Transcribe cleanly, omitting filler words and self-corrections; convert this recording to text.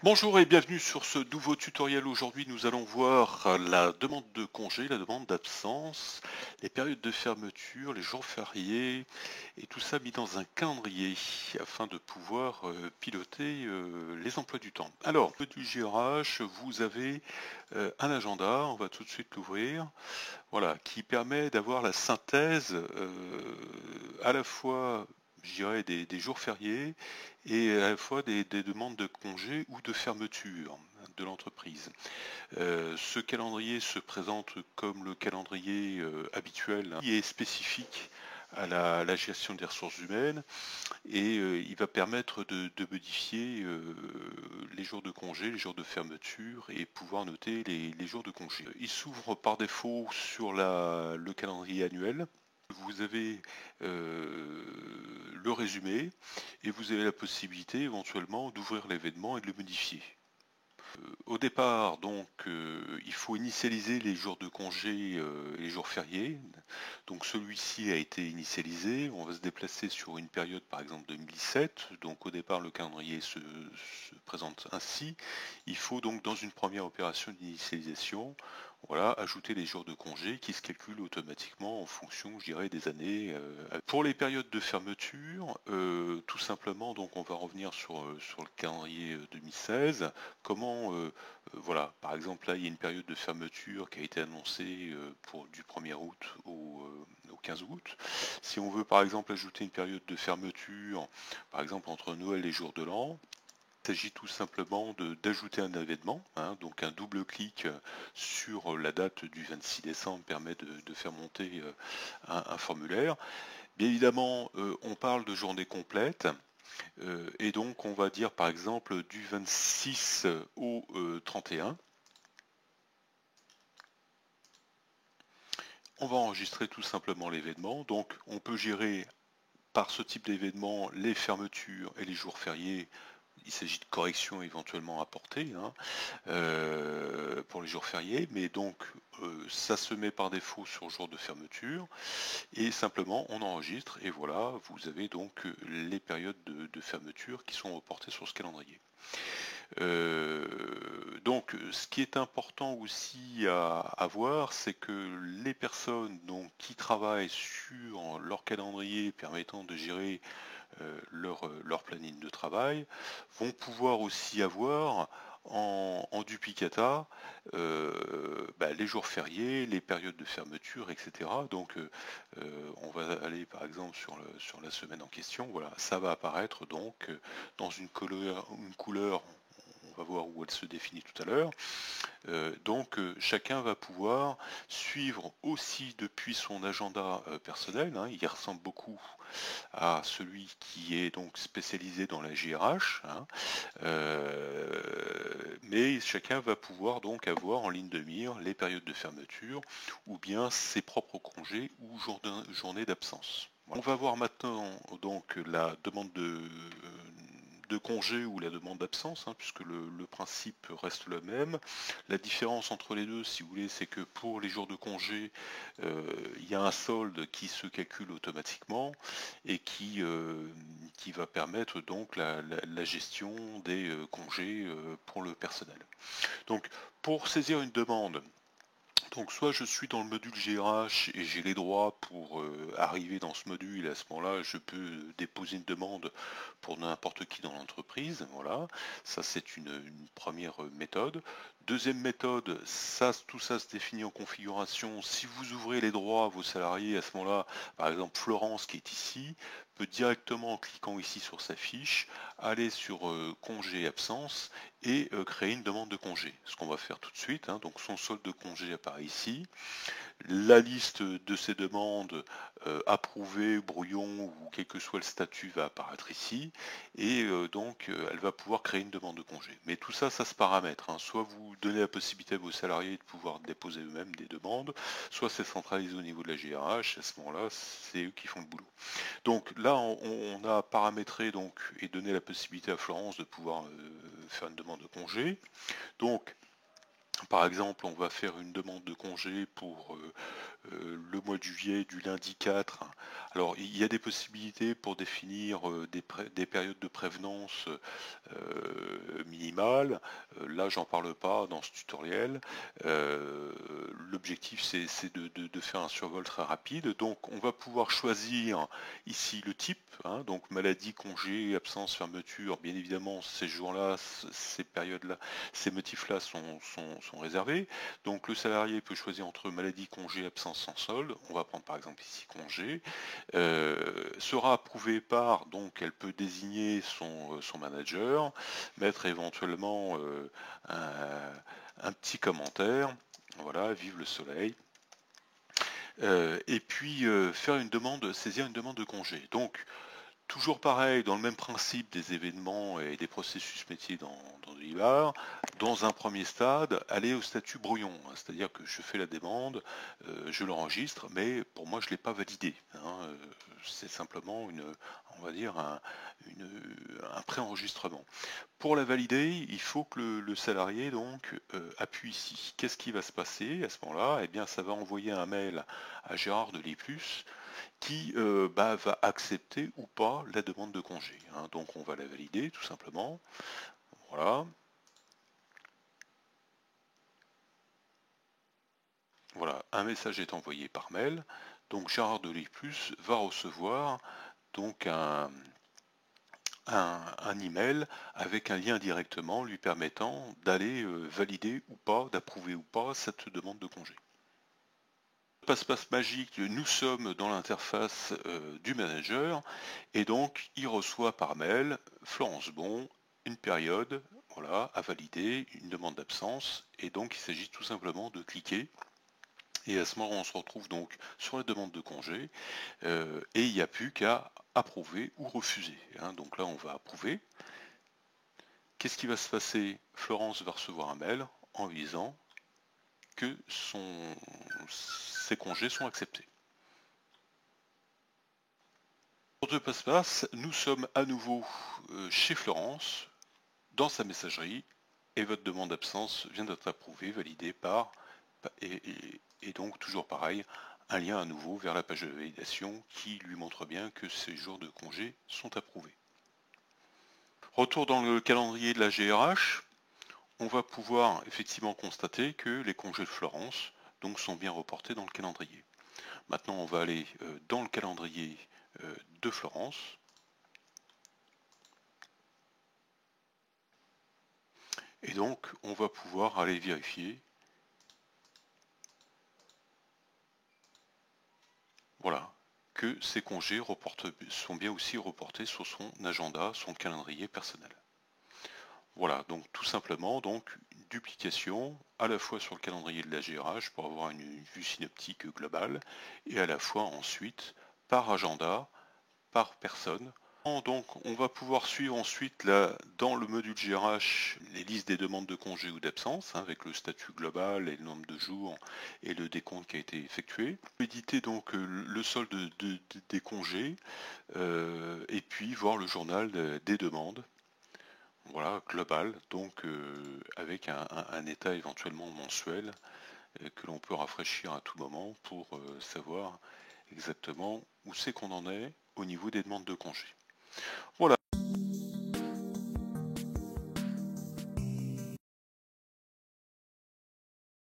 Bonjour et bienvenue sur ce nouveau tutoriel. Aujourd'hui, nous allons voir la demande de congé, la demande d'absence, les périodes de fermeture, les jours fériés et tout ça mis dans un calendrier afin de pouvoir piloter les emplois du temps. Alors, au du GRH, vous avez un agenda, on va tout de suite l'ouvrir, voilà, qui permet d'avoir la synthèse à la fois, je dirais, des jours fériés et à la fois des demandes de congés ou de fermeture de l'entreprise. Ce calendrier se présente comme le calendrier habituel, hein, qui est spécifique à la gestion des ressources humaines et il va permettre de modifier les jours de congé, les jours de fermeture et pouvoir noter les jours de congé. Il s'ouvre par défaut sur le calendrier annuel. Vous avez le résumé et vous avez la possibilité éventuellement d'ouvrir l'événement et de le modifier. Au départ, donc, il faut initialiser les jours de congé et les jours fériés. Donc celui-ci a été initialisé. On va se déplacer sur une période, par exemple 2017. Donc au départ, le calendrier se présente ainsi. Il faut donc, dans une première opération d'initialisation, voilà, ajouter les jours de congé qui se calculent automatiquement en fonction, je dirais, des années. Pour les périodes de fermeture, tout simplement, donc on va revenir sur le calendrier 2016. Comment, voilà, par exemple là, il y a une période de fermeture qui a été annoncée du 1er août au 15 août. Si on veut par exemple ajouter une période de fermeture, par exemple entre Noël et jour de l'an, il s'agit tout simplement d'ajouter un événement, hein, donc un double clic sur la date du 26 décembre permet de faire monter un formulaire. Bien évidemment, on parle de journée complète, et donc on va dire par exemple du 26 au 31. On va enregistrer tout simplement l'événement, donc on peut gérer par ce type d'événement les fermetures et les jours fériés. Il s'agit de corrections éventuellement apportées, hein, pour les jours fériés, mais donc ça se met par défaut sur jour de fermeture et simplement on enregistre et voilà, vous avez donc les périodes de fermeture qui sont reportées sur ce calendrier. Donc ce qui est important aussi à voir, c'est que les personnes donc, qui travaillent sur leur calendrier permettant de gérer leur planning de travail vont pouvoir aussi avoir en duplicata les jours fériés, les périodes de fermeture, etc. Donc on va aller par exemple sur la semaine en question, voilà, ça va apparaître donc dans une couleur, on va voir où elle se définit tout à l'heure. Donc chacun va pouvoir suivre aussi depuis son agenda personnel, hein, il ressemble beaucoup à celui qui est donc spécialisé dans la GRH, hein, mais chacun va pouvoir donc avoir en ligne de mire les périodes de fermeture ou bien ses propres congés ou journées d'absence. On va voir maintenant donc la demande de congé ou la demande d'absence, hein, puisque le principe reste le même. La différence entre les deux, si vous voulez, c'est que pour les jours de congé, il y a un solde qui se calcule automatiquement et qui va permettre donc la gestion des congés pour le personnel. Donc pour saisir une demande, donc soit je suis dans le module GRH et j'ai les droits pour arriver dans ce module, et à ce moment-là je peux déposer une demande pour n'importe qui dans l'entreprise, voilà, ça c'est une première méthode. Deuxième méthode, tout ça se définit en configuration. Si vous ouvrez les droits à vos salariés, à ce moment-là, par exemple Florence qui est ici, peut directement en cliquant ici sur sa fiche, aller sur congé et absence et créer une demande de congé. Ce qu'on va faire tout de suite, hein, donc son solde de congé apparaît ici. La liste de ces demandes approuvées, brouillon ou quel que soit le statut va apparaître ici et donc elle va pouvoir créer une demande de congé. Mais tout ça, ça se paramètre, hein. Soit vous donnez la possibilité à vos salariés de pouvoir déposer eux-mêmes des demandes, soit c'est centralisé au niveau de la GRH, à ce moment-là, c'est eux qui font le boulot. Donc là, on a paramétré donc, et donné la possibilité à Florence de pouvoir faire une demande de congé. Donc Par exemple, on va faire une demande de congé pour le mois de juillet du lundi 4. Alors, il y a des possibilités pour définir des périodes de prévenance minimales. Là, j'en parle pas dans ce tutoriel. L'objectif, c'est de faire un survol très rapide. Donc, on va pouvoir choisir ici le type, hein, donc maladie, congé, absence, fermeture. Bien évidemment, ces jours-là, ces périodes-là, ces motifs-là sont réservés. Donc, le salarié peut choisir entre maladie, congé, absence sans solde. On va prendre par exemple ici congé. Sera approuvé par, donc elle peut désigner son manager, mettre éventuellement un petit commentaire. Voilà, vive le soleil. Et puis faire une demande, saisir une demande de congé. Donc toujours pareil, dans le même principe des événements et des processus métiers dans l'IVAR, dans un premier stade, aller au statut brouillon, hein, c'est-à-dire que je fais la demande, je l'enregistre, mais pour moi je ne l'ai pas validé, hein, c'est simplement on va dire un pré-enregistrement. Pour la valider, il faut que le salarié donc appuie ici. Qu'est-ce qui va se passer à ce moment-là? Eh bien, ça va envoyer un mail à Gérard Delisplus qui va accepter ou pas la demande de congé, hein. Donc on va la valider tout simplement. Voilà. Voilà, un message est envoyé par mail. Donc Gérard Delisplus va recevoir donc un email avec un lien directement lui permettant d'aller valider ou pas, d'approuver ou pas cette demande de congé. Passe-passe magique, nous sommes dans l'interface du manager et donc il reçoit par mail Florence Bon, une période, voilà, à valider, une demande d'absence et donc il s'agit tout simplement de cliquer et à ce moment on se retrouve donc sur la demande de congé et il n'y a plus qu'à approuver ou refuser, hein. Donc là on va approuver. Qu'est-ce qui va se passer? Florence va recevoir un mail en lui disant que ses congés sont acceptés. Pour de passe-passe, nous sommes à nouveau chez Florence, dans sa messagerie, et votre demande d'absence vient d'être approuvée, validée par, et donc toujours pareil, un lien à nouveau vers la page de validation qui lui montre bien que ces jours de congé sont approuvés. Retour dans le calendrier de la GRH, on va pouvoir effectivement constater que les congés de Florence donc, sont bien reportés dans le calendrier. Maintenant, on va aller dans le calendrier de Florence. Et donc, on va pouvoir aller vérifier. Voilà, que ces congés sont bien aussi reportés sur son agenda, son calendrier personnel. Voilà, donc tout simplement, donc une duplication à la fois sur le calendrier de la GRH pour avoir une vue synoptique globale et à la fois ensuite par agenda, par personne. Donc on va pouvoir suivre ensuite là, dans le module GRH les listes des demandes de congé ou d'absence, hein, avec le statut global et le nombre de jours et le décompte qui a été effectué. Éditer donc le solde des congés et puis voir le journal des demandes. Voilà, global, donc avec un état éventuellement mensuel que l'on peut rafraîchir à tout moment pour savoir exactement où c'est qu'on en est au niveau des demandes de congés. Voilà.